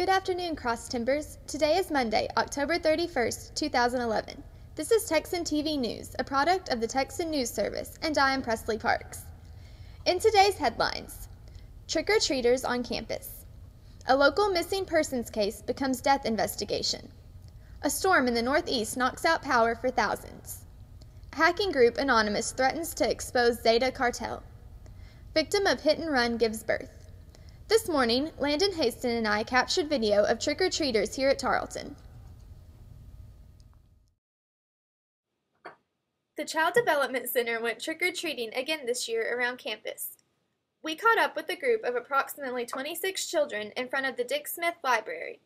Good afternoon, Cross Timbers. Today is Monday, October 31st, 2011. This is Texan TV News, a product of the Texan News Service, and I am Presley Parks. In today's headlines, trick-or-treaters on campus. A local missing persons case becomes death investigation. A storm in the Northeast knocks out power for thousands. Hacking group Anonymous threatens to expose Zeta cartel. Victim of hit and run gives birth. This morning, Landon Haston and I captured video of trick-or-treaters here at Tarleton. The Child Development Center went trick-or-treating again this year around campus. We caught up with a group of approximately 26 children in front of the Dick Smith Library.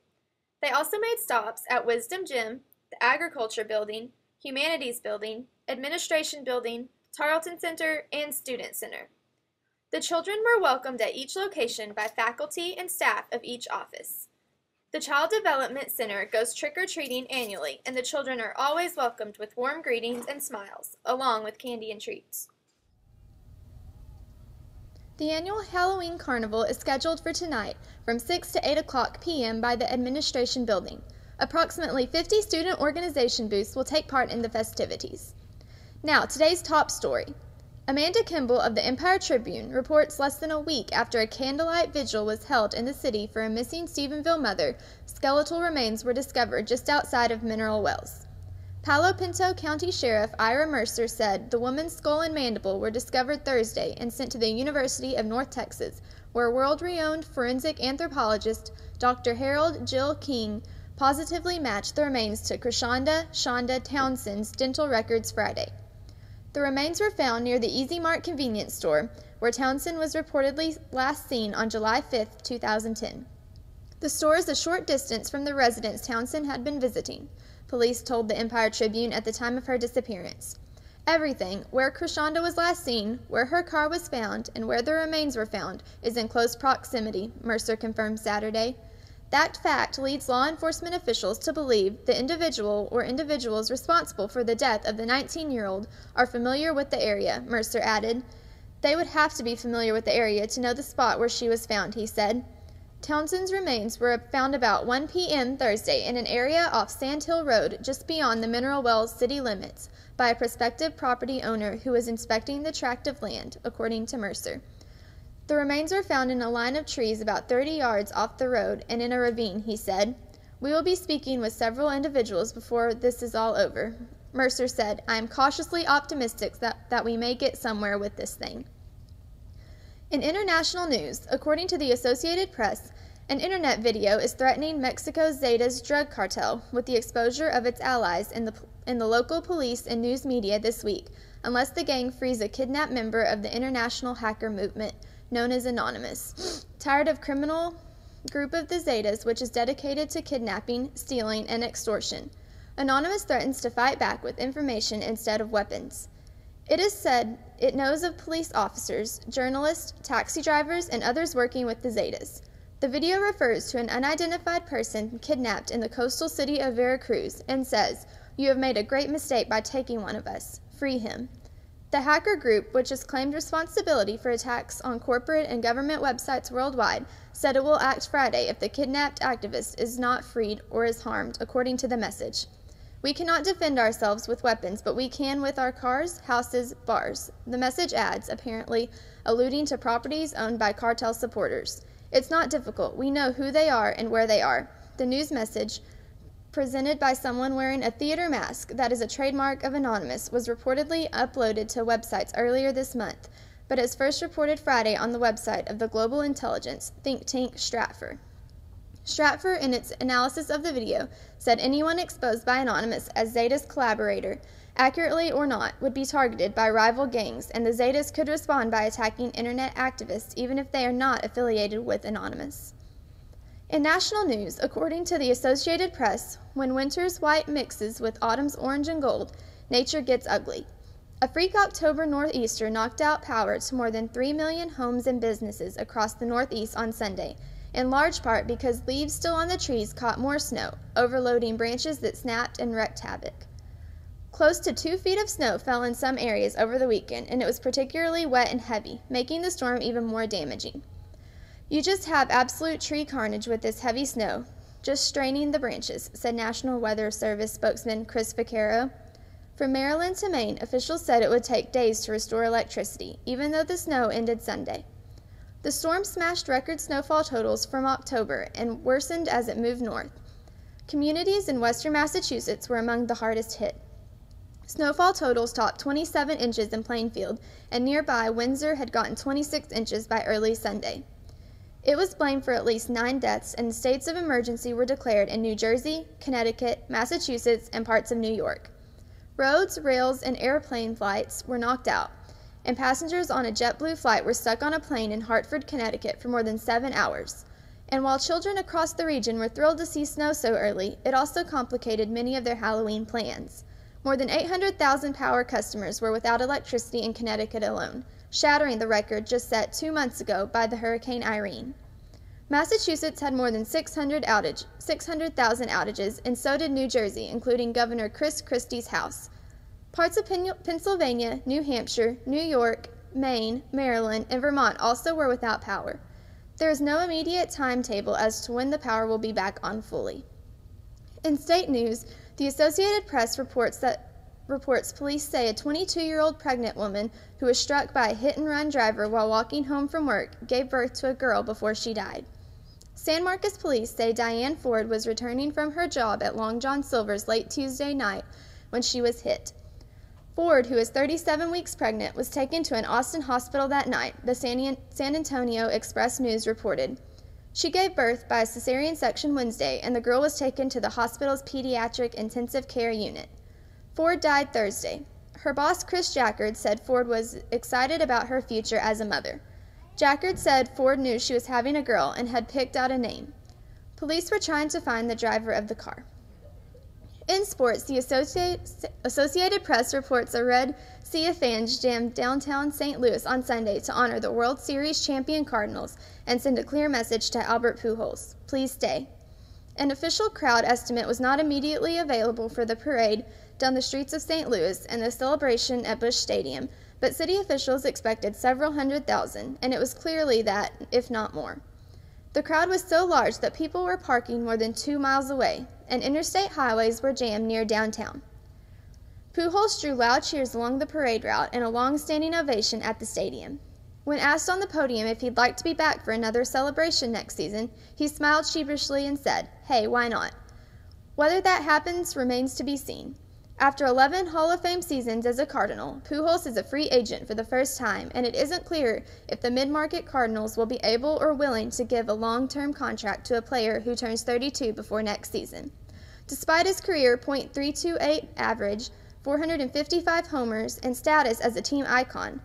They also made stops at Wisdom Gym, the Agriculture Building, Humanities Building, Administration Building, Tarleton Center, and Student Center. The children were welcomed at each location by faculty and staff of each office. The Child Development Center goes trick-or-treating annually, and the children are always welcomed with warm greetings and smiles, along with candy and treats. The annual Halloween Carnival is scheduled for tonight from 6 to 8 o'clock p.m. by the Administration Building. Approximately 50 student organization booths will take part in the festivities. Now, today's top story. Amanda Kimball of the Empire Tribune reports less than a week after a candlelight vigil was held in the city for a missing Stephenville mother, skeletal remains were discovered just outside of Mineral Wells. Palo Pinto County Sheriff Ira Mercer said the woman's skull and mandible were discovered Thursday and sent to the University of North Texas, where world-renowned forensic anthropologist Dr. Harold Jill King positively matched the remains to Shonda Townsend's dental records Friday. The remains were found near the Easy Mart convenience store, where Townsend was reportedly last seen on July 5, 2010. The store is a short distance from the residence Townsend had been visiting, police told the Empire Tribune at the time of her disappearance. Everything, where Krishanda was last seen, where her car was found, and where the remains were found, is in close proximity, Mercer confirmed Saturday. That fact leads law enforcement officials to believe the individual or individuals responsible for the death of the 19-year-old are familiar with the area, Mercer added. They would have to be familiar with the area to know the spot where she was found, he said. Townsend's remains were found about 1 p.m. Thursday in an area off Sand Hill Road just beyond the Mineral Wells city limits by a prospective property owner who was inspecting the tract of land, according to Mercer. The remains were found in a line of trees about 30 yards off the road and in a ravine, he said. We will be speaking with several individuals before this is all over. Mercer said, I am cautiously optimistic that we may get somewhere with this thing. In international news, according to the Associated Press, an internet video is threatening Mexico's Zetas drug cartel with the exposure of its allies in the local police and news media this week, unless the gang frees a kidnapped member of the international hacker movement, known as Anonymous. Tired of criminal group of the Zetas, which is dedicated to kidnapping, stealing, and extortion. Anonymous threatens to fight back with information instead of weapons. It is said it knows of police officers, journalists, taxi drivers, and others working with the Zetas. The video refers to an unidentified person kidnapped in the coastal city of Veracruz and says, "You have made a great mistake by taking one of us. Free him." The hacker group, which has claimed responsibility for attacks on corporate and government websites worldwide, said it will act Friday if the kidnapped activist is not freed or is harmed, according to the message. We cannot defend ourselves with weapons, but we can with our cars, houses, bars. The message adds, apparently alluding to properties owned by cartel supporters. It's not difficult. We know who they are and where they are. The news message, presented by someone wearing a theater mask that is a trademark of Anonymous, was reportedly uploaded to websites earlier this month, but is first reported Friday on the website of the global intelligence think tank Stratfor. Stratfor, in its analysis of the video, said anyone exposed by Anonymous as Zeta's collaborator, accurately or not, would be targeted by rival gangs, and the Zetas could respond by attacking internet activists even if they are not affiliated with Anonymous. In national news, according to the Associated Press, when winter's white mixes with autumn's orange and gold, nature gets ugly. A freak October nor'easter knocked out power to more than 3 million homes and businesses across the Northeast on Sunday, in large part because leaves still on the trees caught more snow, overloading branches that snapped and wreaked havoc. Close to 2 feet of snow fell in some areas over the weekend, and it was particularly wet and heavy, making the storm even more damaging. "You just have absolute tree carnage with this heavy snow, just straining the branches," said National Weather Service spokesman Chris Vaccaro. From Maryland to Maine, officials said it would take days to restore electricity, even though the snow ended Sunday. The storm smashed record snowfall totals from October and worsened as it moved north. Communities in western Massachusetts were among the hardest hit. Snowfall totals topped 27 inches in Plainfield, and nearby Windsor had gotten 26 inches by early Sunday. It was blamed for at least 9 deaths, and states of emergency were declared in New Jersey, Connecticut, Massachusetts, and parts of New York. Roads, rails, and airplane flights were knocked out, and passengers on a JetBlue flight were stuck on a plane in Hartford, Connecticut for more than 7 hours. And while children across the region were thrilled to see snow so early, it also complicated many of their Halloween plans. More than 800,000 power customers were without electricity in Connecticut alone, shattering the record just set 2 months ago by the Hurricane Irene. Massachusetts had more than 600,000 outages, and so did New Jersey, including Governor Chris Christie's house. Parts of Pennsylvania, New Hampshire, New York, Maine, Maryland, and Vermont also were without power. There is no immediate timetable as to when the power will be back on fully. In state news, the Associated Press reports police say a 22-year-old pregnant woman who was struck by a hit-and-run driver while walking home from work gave birth to a girl before she died. San Marcos police say Diane Ford was returning from her job at Long John Silver's late Tuesday night when she was hit. Ford, who is 37 weeks pregnant, was taken to an Austin hospital that night, the San Antonio Express News reported. She gave birth by a cesarean section Wednesday, and the girl was taken to the hospital's pediatric intensive care unit. Ford died Thursday. Her boss, Chris Jackard, said Ford was excited about her future as a mother. Jackard said Ford knew she was having a girl and had picked out a name. Police were trying to find the driver of the car. In sports, the Associated Press reports a Red Sea of fans jammed downtown St. Louis on Sunday to honor the World Series champion Cardinals and send a clear message to Albert Pujols: "Please stay." An official crowd estimate was not immediately available for the parade down the streets of St. Louis and the celebration at Busch Stadium, but city officials expected several 100,000, and it was clearly that, if not more. The crowd was so large that people were parking more than 2 miles away, and interstate highways were jammed near downtown. Pujols drew loud cheers along the parade route and a long-standing ovation at the stadium. When asked on the podium if he'd like to be back for another celebration next season, he smiled sheepishly and said, "Hey, why not?" Whether that happens remains to be seen. After 11 Hall of Fame seasons as a Cardinal, Pujols is a free agent for the first time, and it isn't clear if the mid-market Cardinals will be able or willing to give a long-term contract to a player who turns 32 before next season. Despite his career .328 average, 455 homers, and status as a team icon,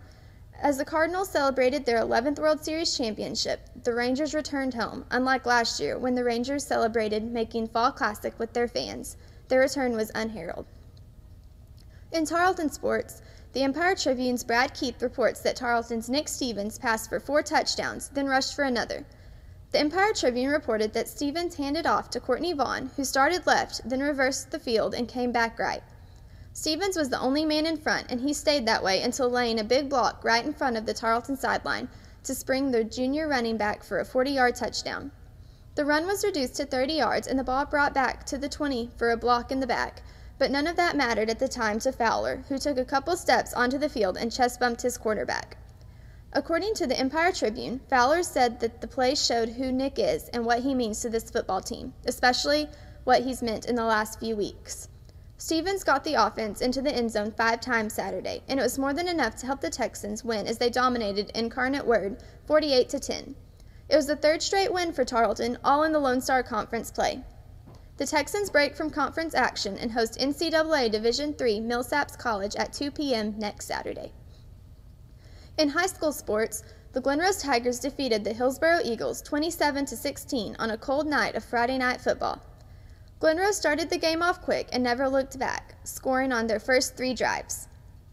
as the Cardinals celebrated their 11th World Series championship, the Rangers returned home. Unlike last year, when the Rangers celebrated making Fall Classic with their fans, their return was unheralded. In Tarleton sports, the Empire Tribune's Brad Keith reports that Tarleton's Nick Stevens passed for 4 touchdowns, then rushed for another. The Empire Tribune reported that Stevens handed off to Courtney Vaughn, who started left, then reversed the field and came back right. Stevens was the only man in front, and he stayed that way until laying a big block right in front of the Tarleton sideline to spring the junior running back for a 40-yard touchdown. The run was reduced to 30 yards, and the ball brought back to the 20 for a block in the back, but none of that mattered at the time to Fowler, who took a couple steps onto the field and chest-bumped his quarterback. According to the Empire Tribune, Fowler said that the play showed who Nick is and what he means to this football team, especially what he's meant in the last few weeks. Stevens got the offense into the end zone 5 times Saturday, and it was more than enough to help the Texans win as they dominated Incarnate Word 48-10. It was the 3rd straight win for Tarleton, all in the Lone Star Conference play. The Texans break from conference action and host NCAA Division III Millsaps College at 2 p.m. next Saturday. In high school sports, the Glen Rose Tigers defeated the Hillsboro Eagles 27-16 on a cold night of Friday night football. Glen Rose started the game off quick and never looked back, scoring on their first 3 drives.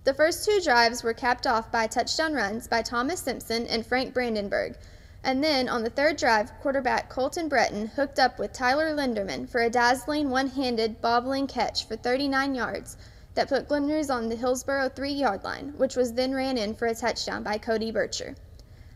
The first 2 drives were capped off by touchdown runs by Thomas Simpson and Frank Brandenburg, and then on the 3rd drive, quarterback Colton Breton hooked up with Tyler Linderman for a dazzling one-handed bobbling catch for 39 yards that put Glen Rose on the Hillsboro 3-yard line, which was then ran in for a touchdown by Cody Bircher.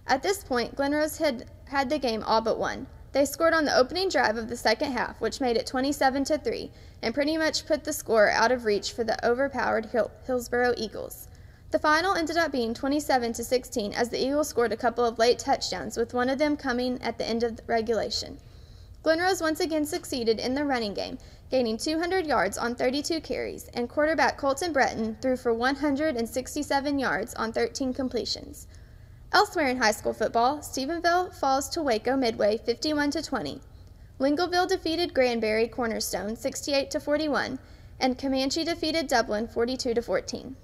At this point, Glen Rose had the game all but won. They scored on the opening drive of the second half, which made it 27-3, and pretty much put the score out of reach for the overpowered Hillsboro Eagles. The final ended up being 27-16 as the Eagles scored a couple of late touchdowns, with one of them coming at the end of the regulation. Glen Rose once again succeeded in the running game, gaining 200 yards on 32 carries, and quarterback Colton Breton threw for 167 yards on 13 completions. Elsewhere in high school football, Stephenville falls to Waco Midway 51-20. Lincolnville defeated Granbury Cornerstone 68-41, and Comanche defeated Dublin 42-14.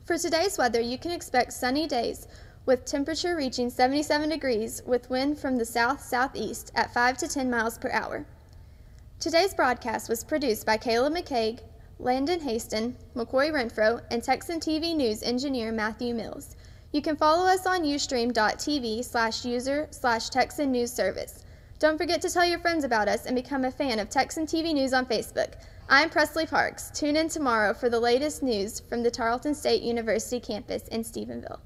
For today's weather, you can expect sunny days with temperature reaching 77 degrees with wind from the south-southeast at 5 to 10 miles per hour. Today's broadcast was produced by Caleb McCaig, Landon Haston, McCoy Renfro, and Texan TV News engineer Matthew Mills. You can follow us on ustream.tv/user/Texan News Service. Don't forget to tell your friends about us and become a fan of Texan TV News on Facebook. I'm Presley Parks. Tune in tomorrow for the latest news from the Tarleton State University campus in Stephenville.